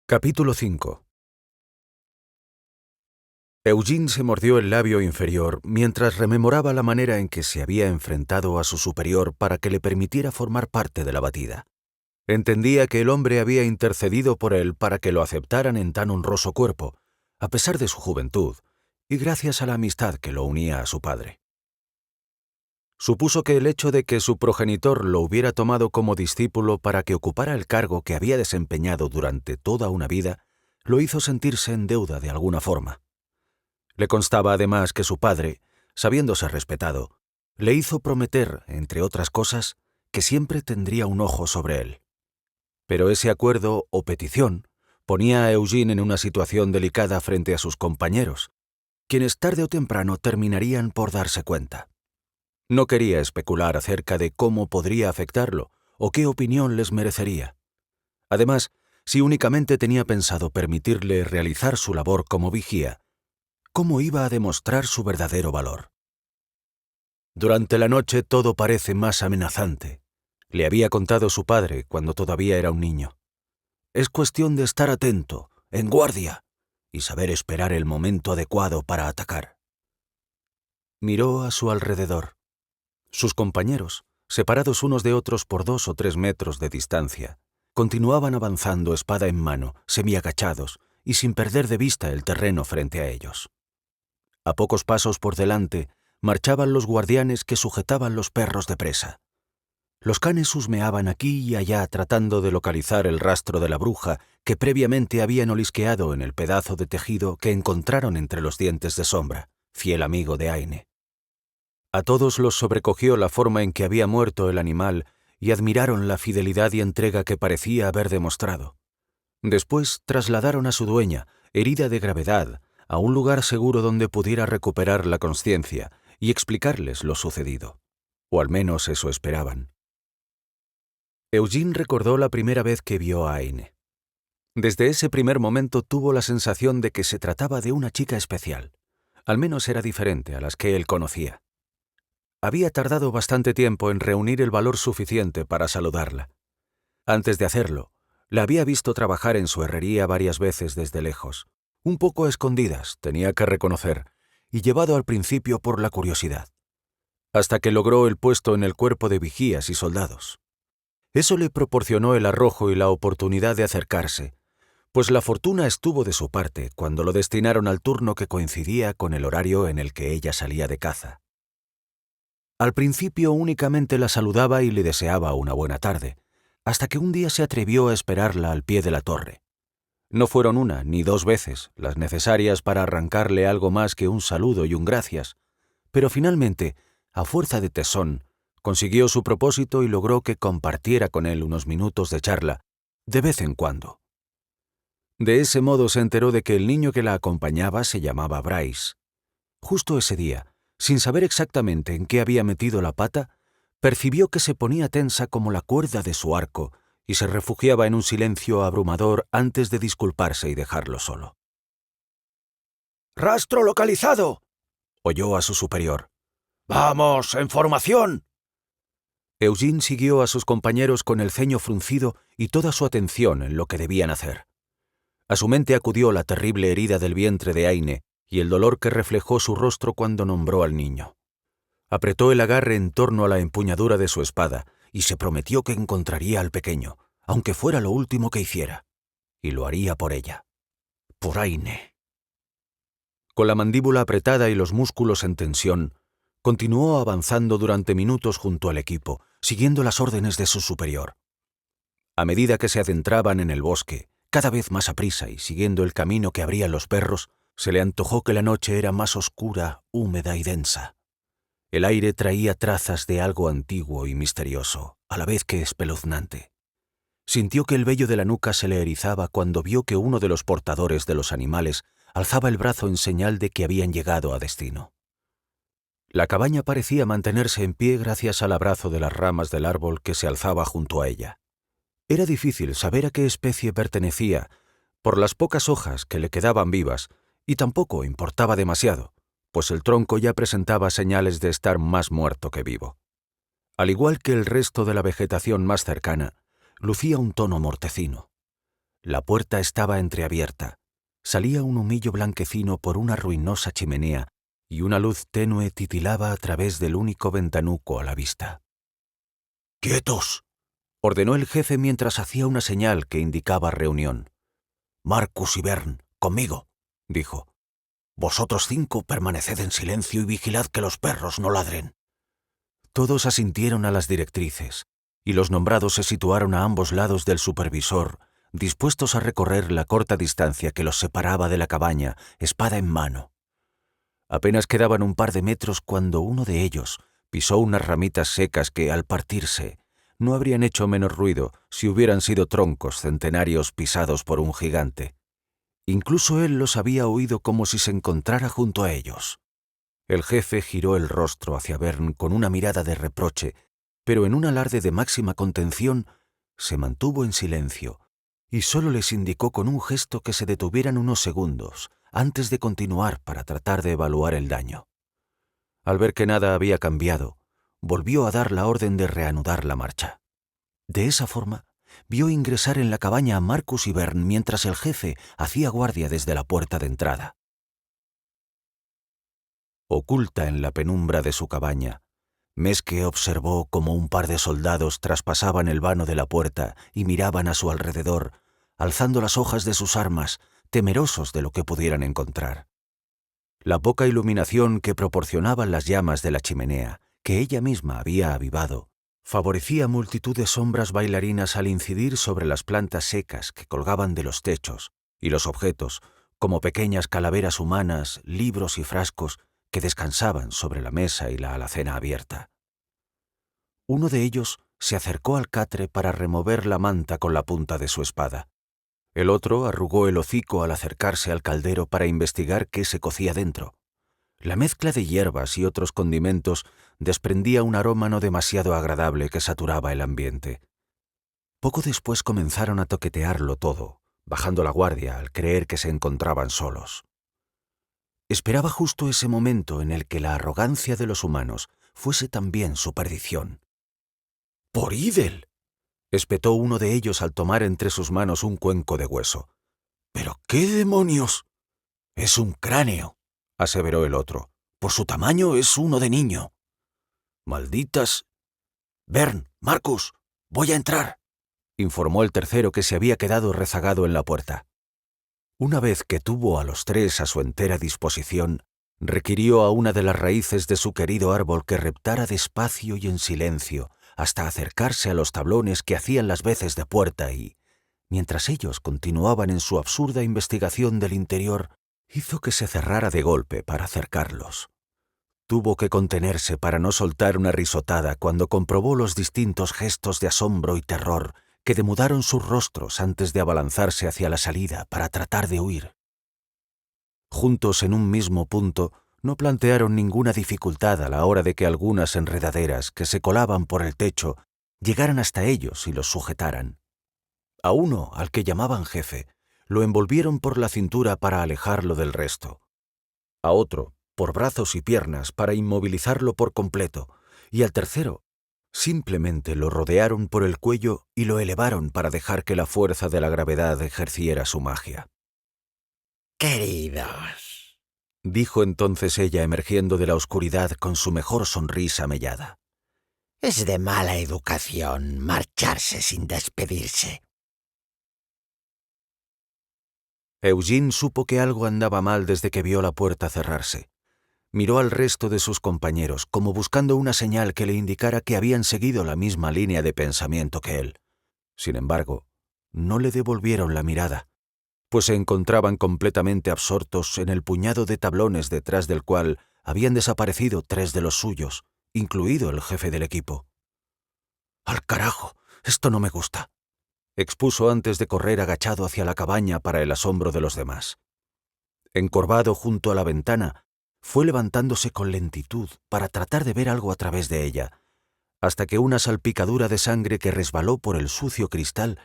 Capítulo 5. Eugene se mordió el labio inferior mientras rememoraba la manera en que se había enfrentado a su superior para que le permitiera formar parte de la batida. Entendía que el hombre había intercedido por él para que lo aceptaran en tan honroso cuerpo, a pesar de su juventud, y gracias a la amistad que lo unía a su padre. Supuso que el hecho de que su progenitor lo hubiera tomado como discípulo para que ocupara el cargo que había desempeñado durante toda una vida, lo hizo sentirse en deuda de alguna forma. Le constaba además que su padre, sabiéndose respetado, le hizo prometer, entre otras cosas, que siempre tendría un ojo sobre él. Pero ese acuerdo o petición ponía a Eugene en una situación delicada frente a sus compañeros, quienes tarde o temprano terminarían por darse cuenta. No quería especular acerca de cómo podría afectarlo o qué opinión les merecería. Además, si únicamente tenía pensado permitirle realizar su labor como vigía, ¿cómo iba a demostrar su verdadero valor? Durante la noche todo parece más amenazante, le había contado su padre cuando todavía era un niño. Es cuestión de estar atento, en guardia, y saber esperar el momento adecuado para atacar. Miró a su alrededor. Sus compañeros, separados unos de otros por 2 o 3 metros de distancia, continuaban avanzando espada en mano, semiagachados y sin perder de vista el terreno frente a ellos. A pocos pasos por delante marchaban los guardianes que sujetaban los perros de presa. Los canes husmeaban aquí y allá tratando de localizar el rastro de la bruja que previamente habían olisqueado en el pedazo de tejido que encontraron entre los dientes de Sombra, fiel amigo de Aine. A todos los sobrecogió la forma en que había muerto el animal y admiraron la fidelidad y entrega que parecía haber demostrado. Después trasladaron a su dueña, herida de gravedad, a un lugar seguro donde pudiera recuperar la consciencia y explicarles lo sucedido. O al menos eso esperaban. Eugene recordó la primera vez que vio a Aine. Desde ese primer momento tuvo la sensación de que se trataba de una chica especial. Al menos era diferente a las que él conocía. Había tardado bastante tiempo en reunir el valor suficiente para saludarla. Antes de hacerlo, la había visto trabajar en su herrería varias veces desde lejos, un poco a escondidas, tenía que reconocer, y llevado al principio por la curiosidad, hasta que logró el puesto en el cuerpo de vigías y soldados. Eso le proporcionó el arrojo y la oportunidad de acercarse, pues la fortuna estuvo de su parte cuando lo destinaron al turno que coincidía con el horario en el que ella salía de caza. Al principio únicamente la saludaba y le deseaba una buena tarde, hasta que un día se atrevió a esperarla al pie de la torre. No fueron 1 ni 2 veces las necesarias para arrancarle algo más que un saludo y un gracias, pero finalmente, a fuerza de tesón, consiguió su propósito y logró que compartiera con él unos minutos de charla, de vez en cuando. De ese modo se enteró de que el niño que la acompañaba se llamaba Bryce. Justo ese día, sin saber exactamente en qué había metido la pata, percibió que se ponía tensa como la cuerda de su arco y se refugiaba en un silencio abrumador antes de disculparse y dejarlo solo. «¡Rastro localizado!», oyó a su superior. «¡Vamos, en formación!». Eugene siguió a sus compañeros con el ceño fruncido y toda su atención en lo que debían hacer. A su mente acudió la terrible herida del vientre de Aine y el dolor que reflejó su rostro cuando nombró al niño. Apretó el agarre en torno a la empuñadura de su espada y se prometió que encontraría al pequeño, aunque fuera lo último que hiciera, y lo haría por ella, por Aine. Con la mandíbula apretada y los músculos en tensión, continuó avanzando durante minutos junto al equipo, siguiendo las órdenes de su superior. A medida que se adentraban en el bosque, cada vez más aprisa y siguiendo el camino que abrían los perros, se le antojó que la noche era más oscura, húmeda y densa. El aire traía trazas de algo antiguo y misterioso, a la vez que espeluznante. Sintió que el vello de la nuca se le erizaba cuando vio que uno de los portadores de los animales alzaba el brazo en señal de que habían llegado a destino. La cabaña parecía mantenerse en pie gracias al abrazo de las ramas del árbol que se alzaba junto a ella. Era difícil saber a qué especie pertenecía, por las pocas hojas que le quedaban vivas, y tampoco importaba demasiado, pues el tronco ya presentaba señales de estar más muerto que vivo. Al igual que el resto de la vegetación más cercana, lucía un tono mortecino. La puerta estaba entreabierta. Salía un humillo blanquecino por una ruinosa chimenea y una luz tenue titilaba a través del único ventanuco a la vista. «¡Quietos!», ordenó el jefe mientras hacía una señal que indicaba reunión. «Marcus y Bern, conmigo», dijo. «Vosotros 5 permaneced en silencio y vigilad que los perros no ladren». Todos asintieron a las directrices, y los nombrados se situaron a ambos lados del supervisor, dispuestos a recorrer la corta distancia que los separaba de la cabaña, espada en mano. Apenas quedaban un par de metros cuando uno de ellos pisó unas ramitas secas que, al partirse, no habrían hecho menos ruido si hubieran sido troncos centenarios pisados por un gigante. Incluso él los había oído como si se encontrara junto a ellos. El jefe giró el rostro hacia Bern con una mirada de reproche, pero en un alarde de máxima contención se mantuvo en silencio y solo les indicó con un gesto que se detuvieran unos segundos antes de continuar para tratar de evaluar el daño. Al ver que nada había cambiado, volvió a dar la orden de reanudar la marcha. De esa forma, vio ingresar en la cabaña a Marcus y Bern mientras el jefe hacía guardia desde la puerta de entrada. Oculta en la penumbra de su cabaña, Meske observó cómo un par de soldados traspasaban el vano de la puerta y miraban a su alrededor, alzando las hojas de sus armas, temerosos de lo que pudieran encontrar. La poca iluminación que proporcionaban las llamas de la chimenea, que ella misma había avivado, favorecía multitud de sombras bailarinas al incidir sobre las plantas secas que colgaban de los techos y los objetos, como pequeñas calaveras humanas, libros y frascos, que descansaban sobre la mesa y la alacena abierta. Uno de ellos se acercó al catre para remover la manta con la punta de su espada. El otro arrugó el hocico al acercarse al caldero para investigar qué se cocía dentro. La mezcla de hierbas y otros condimentos desprendía un aroma no demasiado agradable que saturaba el ambiente. Poco después comenzaron a toquetearlo todo, bajando la guardia al creer que se encontraban solos. Esperaba justo ese momento en el que la arrogancia de los humanos fuese también su perdición. «¡Por Idel!», espetó uno de ellos al tomar entre sus manos un cuenco de hueso. «¿Pero qué demonios?». «Es un cráneo», aseveró el otro. «Por su tamaño es uno de niño». «Malditas». «Bern, Marcus, voy a entrar», informó el tercero que se había quedado rezagado en la puerta. Una vez que tuvo a los 3 a su entera disposición, requirió a una de las raíces de su querido árbol que reptara despacio y en silencio hasta acercarse a los tablones que hacían las veces de puerta y, mientras ellos continuaban en su absurda investigación del interior, hizo que se cerrara de golpe para acercarlos. Tuvo que contenerse para no soltar una risotada cuando comprobó los distintos gestos de asombro y terror que demudaron sus rostros antes de abalanzarse hacia la salida para tratar de huir. Juntos en un mismo punto, no plantearon ninguna dificultad a la hora de que algunas enredaderas que se colaban por el techo llegaran hasta ellos y los sujetaran. A uno, al que llamaban jefe, lo envolvieron por la cintura para alejarlo del resto. A otro, por brazos y piernas para inmovilizarlo por completo, y al tercero, simplemente lo rodearon por el cuello y lo elevaron para dejar que la fuerza de la gravedad ejerciera su magia. «Queridos», dijo entonces ella emergiendo de la oscuridad con su mejor sonrisa mellada. «es de mala educación marcharse sin despedirse». Eugene supo que algo andaba mal desde que vio la puerta cerrarse. Miró al resto de sus compañeros como buscando una señal que le indicara que habían seguido la misma línea de pensamiento que él. Sin embargo, no le devolvieron la mirada, pues se encontraban completamente absortos en el puñado de tablones detrás del cual habían desaparecido 3 de los suyos, incluido el jefe del equipo. «¡Al carajo! Esto no me gusta», expuso antes de correr agachado hacia la cabaña para el asombro de los demás. Encorvado junto a la ventana, fue levantándose con lentitud para tratar de ver algo a través de ella, hasta que una salpicadura de sangre que resbaló por el sucio cristal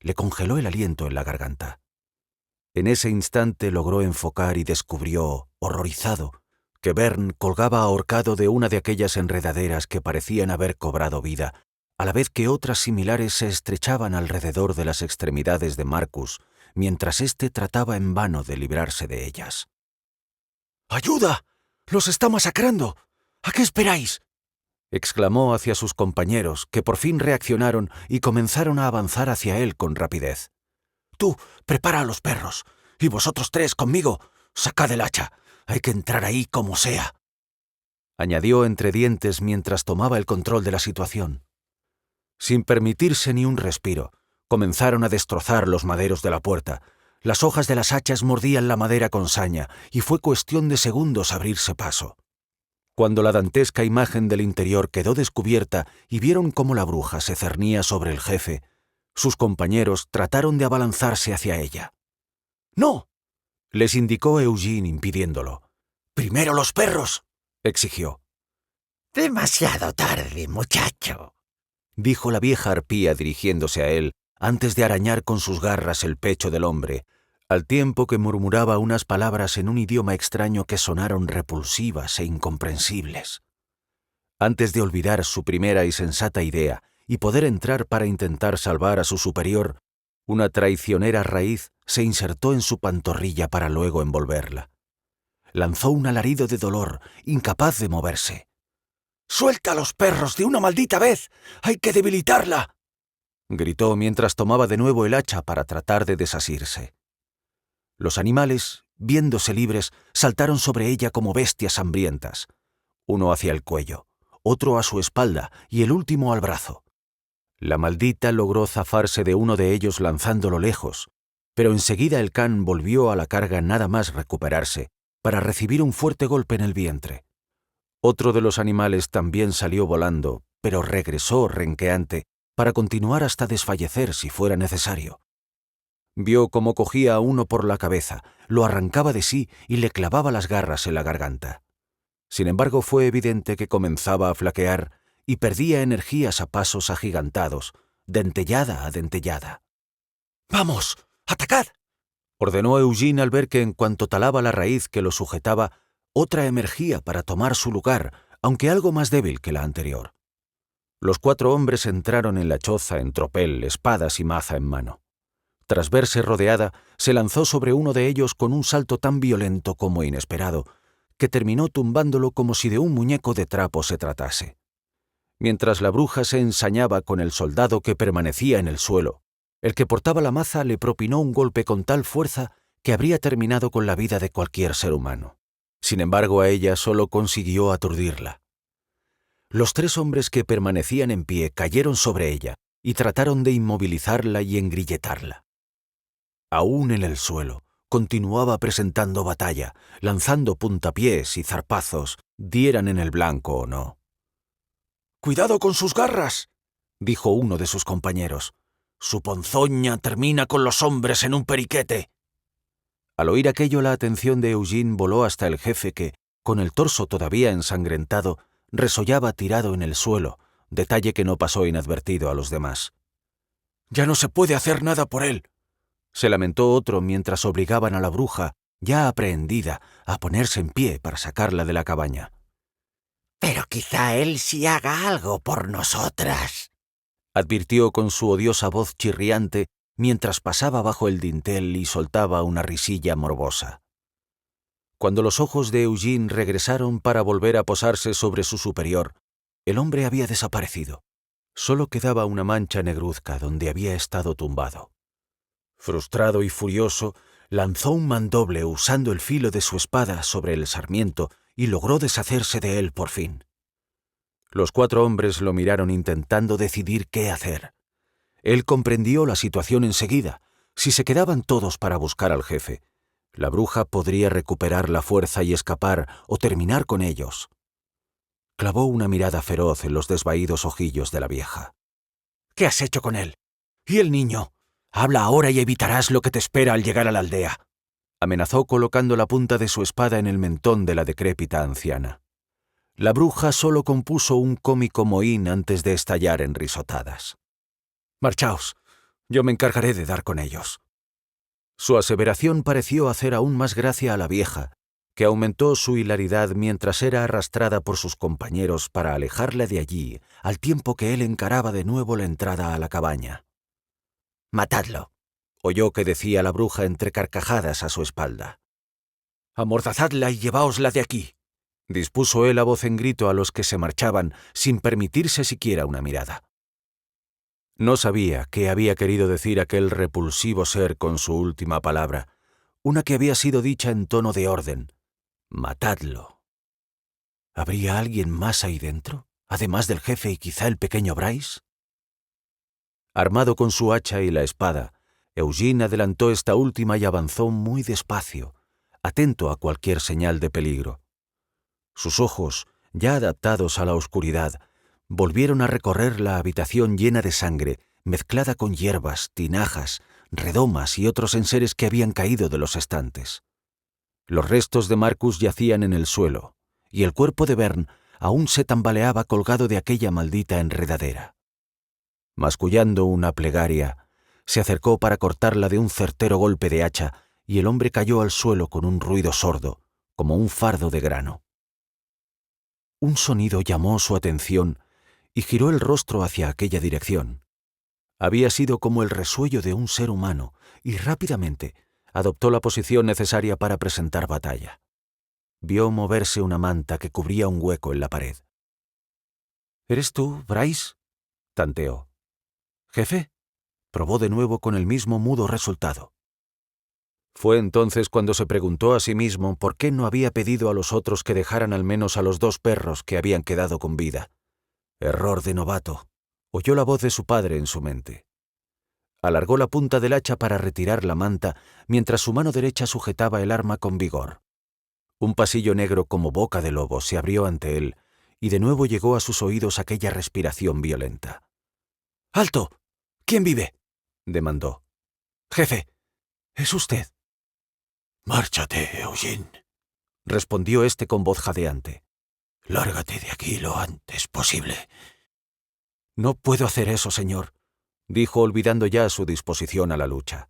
le congeló el aliento en la garganta. En ese instante logró enfocar y descubrió, horrorizado, que Bern colgaba ahorcado de una de aquellas enredaderas que parecían haber cobrado vida, a la vez que otras similares se estrechaban alrededor de las extremidades de Marcus, mientras éste trataba en vano de librarse de ellas. «¡Ayuda! ¡Los está masacrando! ¿A qué esperáis?», exclamó hacia sus compañeros, que por fin reaccionaron y comenzaron a avanzar hacia él con rapidez. «Tú, prepara a los perros, y vosotros tres conmigo, sacad el hacha. Hay que entrar ahí como sea», añadió entre dientes mientras tomaba el control de la situación. Sin permitirse ni un respiro, comenzaron a destrozar los maderos de la puerta. Las hojas de las hachas mordían la madera con saña y fue cuestión de segundos abrirse paso. Cuando la dantesca imagen del interior quedó descubierta y vieron cómo la bruja se cernía sobre el jefe, sus compañeros trataron de abalanzarse hacia ella. «¡No!», les indicó Eugene impidiéndolo. «¡Primero los perros!», exigió. «Demasiado tarde, muchacho», dijo la vieja arpía dirigiéndose a él antes de arañar con sus garras el pecho del hombre, al tiempo que murmuraba unas palabras en un idioma extraño que sonaron repulsivas e incomprensibles. Antes de olvidar su primera y sensata idea y poder entrar para intentar salvar a su superior, una traicionera raíz se insertó en su pantorrilla para luego envolverla. Lanzó un alarido de dolor, incapaz de moverse. «¡Suelta a los perros de una maldita vez! ¡Hay que debilitarla!», gritó mientras tomaba de nuevo el hacha para tratar de desasirse. Los animales, viéndose libres, saltaron sobre ella como bestias hambrientas, uno hacia el cuello, otro a su espalda y el último al brazo. La maldita logró zafarse de uno de ellos lanzándolo lejos, pero enseguida el can volvió a la carga nada más recuperarse, para recibir un fuerte golpe en el vientre. Otro de los animales también salió volando, pero regresó renqueante para continuar hasta desfallecer si fuera necesario. Vio cómo cogía a uno por la cabeza, lo arrancaba de sí y le clavaba las garras en la garganta. Sin embargo, fue evidente que comenzaba a flaquear y perdía energías a pasos agigantados, dentellada a dentellada. «¡Vamos, atacad!», ordenó Eugene al ver que en cuanto talaba la raíz que lo sujetaba, otra emergía para tomar su lugar, aunque algo más débil que la anterior. Los 4 hombres entraron en la choza en tropel, espadas y maza en mano. Tras verse rodeada, se lanzó sobre uno de ellos con un salto tan violento como inesperado, que terminó tumbándolo como si de un muñeco de trapo se tratase. Mientras la bruja se ensañaba con el soldado que permanecía en el suelo, el que portaba la maza le propinó un golpe con tal fuerza que habría terminado con la vida de cualquier ser humano. Sin embargo, a ella solo consiguió aturdirla. Los 3 hombres que permanecían en pie cayeron sobre ella y trataron de inmovilizarla y engrilletarla. Aún en el suelo, continuaba presentando batalla, lanzando puntapiés y zarpazos, dieran en el blanco o no. «¡Cuidado con sus garras!», dijo uno de sus compañeros. «Su ponzoña termina con los hombres en un periquete». Al oír aquello, la atención de Eugene voló hasta el jefe que, con el torso todavía ensangrentado, resollaba tirado en el suelo, detalle que no pasó inadvertido a los demás. «Ya no se puede hacer nada por él», se lamentó otro mientras obligaban a la bruja, ya aprehendida, a ponerse en pie para sacarla de la cabaña. «Pero quizá él sí haga algo por nosotras», advirtió con su odiosa voz chirriante mientras pasaba bajo el dintel y soltaba una risilla morbosa. Cuando los ojos de Eugene regresaron para volver a posarse sobre su superior, el hombre había desaparecido. Solo quedaba una mancha negruzca donde había estado tumbado. Frustrado y furioso, lanzó un mandoble usando el filo de su espada sobre el sarmiento y logró deshacerse de él por fin. Los 4 hombres lo miraron intentando decidir qué hacer. Él comprendió la situación enseguida. Si se quedaban todos para buscar al jefe, la bruja podría recuperar la fuerza y escapar o terminar con ellos. Clavó una mirada feroz en los desvaídos ojillos de la vieja. «¿Qué has hecho con él? ¿Y el niño? Habla ahora y evitarás lo que te espera al llegar a la aldea», amenazó colocando la punta de su espada en el mentón de la decrépita anciana. La bruja solo compuso un cómico mohín antes de estallar en risotadas. «Marchaos, yo me encargaré de dar con ellos». Su aseveración pareció hacer aún más gracia a la vieja, que aumentó su hilaridad mientras era arrastrada por sus compañeros para alejarla de allí, al tiempo que él encaraba de nuevo la entrada a la cabaña. «Matadlo», oyó que decía la bruja entre carcajadas a su espalda. «Amordazadla y lleváosla de aquí», dispuso él a voz en grito a los que se marchaban, sin permitirse siquiera una mirada. No sabía qué había querido decir aquel repulsivo ser con su última palabra, una que había sido dicha en tono de orden. «Matadlo». ¿Habría alguien más ahí dentro, además del jefe y quizá el pequeño Bryce? Armado con su hacha y la espada, Eugene adelantó esta última y avanzó muy despacio, atento a cualquier señal de peligro. Sus ojos, ya adaptados a la oscuridad, volvieron a recorrer la habitación llena de sangre, mezclada con hierbas, tinajas, redomas y otros enseres que habían caído de los estantes. Los restos de Marcus yacían en el suelo, y el cuerpo de Vern aún se tambaleaba colgado de aquella maldita enredadera. Mascullando una plegaria, se acercó para cortarla de un certero golpe de hacha, y el hombre cayó al suelo con un ruido sordo, como un fardo de grano. Un sonido llamó su atención y giró el rostro hacia aquella dirección. Había sido como el resuello de un ser humano, y rápidamente adoptó la posición necesaria para presentar batalla. Vio moverse una manta que cubría un hueco en la pared. «¿Eres tú, Bryce?», tanteó. «¿Jefe?», probó de nuevo con el mismo mudo resultado. Fue entonces cuando se preguntó a sí mismo por qué no había pedido a los otros que dejaran al menos a los 2 perros que habían quedado con vida. Error de novato. Oyó la voz de su padre en su mente. Alargó la punta del hacha para retirar la manta, mientras su mano derecha sujetaba el arma con vigor. Un pasillo negro como boca de lobo se abrió ante él, y de nuevo llegó a sus oídos aquella respiración violenta. «¡Alto! ¿Quién vive?», demandó. «Jefe, es usted». «Márchate, Eugene», respondió éste con voz jadeante. «Lárgate de aquí lo antes posible». «No puedo hacer eso, señor», dijo olvidando ya su disposición a la lucha.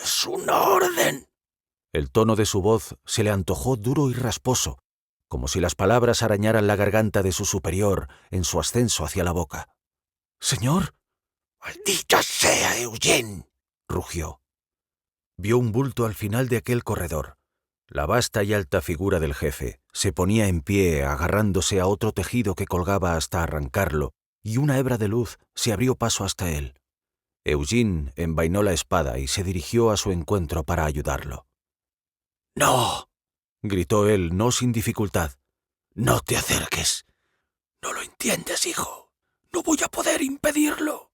«Es una orden». El tono de su voz se le antojó duro y rasposo, como si las palabras arañaran la garganta de su superior en su ascenso hacia la boca. «¿Señor?» «¡Maldita sea, Eugene!», rugió. Vio un bulto al final de aquel corredor. La vasta y alta figura del jefe se ponía en pie agarrándose a otro tejido que colgaba hasta arrancarlo, y una hebra de luz se abrió paso hasta él. Eugene envainó la espada y se dirigió a su encuentro para ayudarlo. «No», gritó él, no sin dificultad. «No te acerques. No lo entiendes, hijo. No voy a poder impedirlo».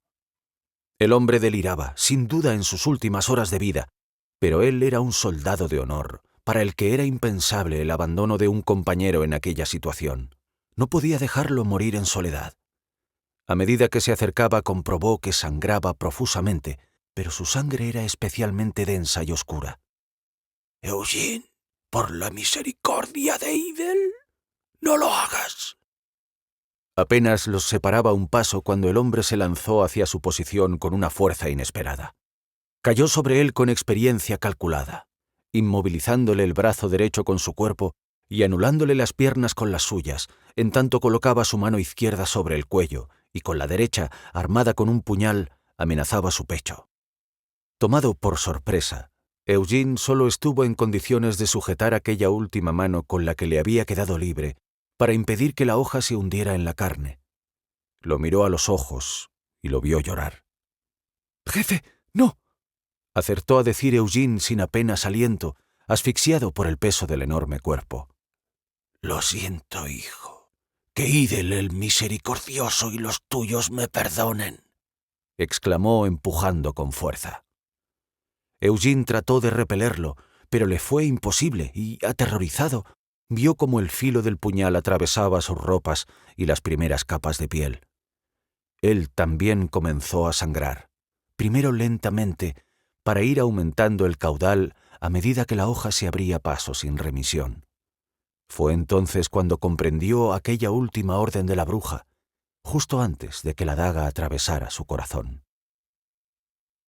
El hombre deliraba, sin duda en sus últimas horas de vida, pero él era un soldado de honor, para el que era impensable el abandono de un compañero en aquella situación. No podía dejarlo morir en soledad. A medida que se acercaba comprobó que sangraba profusamente, pero su sangre era especialmente densa y oscura. «Eugene, por la misericordia de Idel, no lo hagas». Apenas los separaba un paso cuando el hombre se lanzó hacia su posición con una fuerza inesperada. Cayó sobre él con experiencia calculada, inmovilizándole el brazo derecho con su cuerpo y anulándole las piernas con las suyas, en tanto colocaba su mano izquierda sobre el cuello y con la derecha, armada con un puñal, amenazaba su pecho. Tomado por sorpresa, Eugene solo estuvo en condiciones de sujetar aquella última mano con la que le había quedado libre para impedir que la hoja se hundiera en la carne. Lo miró a los ojos y lo vio llorar. «Jefe, no», acertó a decir Eugene sin apenas aliento, asfixiado por el peso del enorme cuerpo. «Lo siento, hijo. Que Idel el misericordioso y los tuyos me perdonen», exclamó empujando con fuerza. Eugene trató de repelerlo, pero le fue imposible y, aterrorizado, vio cómo el filo del puñal atravesaba sus ropas y las primeras capas de piel. Él también comenzó a sangrar, primero lentamente, para ir aumentando el caudal a medida que la hoja se abría paso sin remisión. Fue entonces cuando comprendió aquella última orden de la bruja, justo antes de que la daga atravesara su corazón.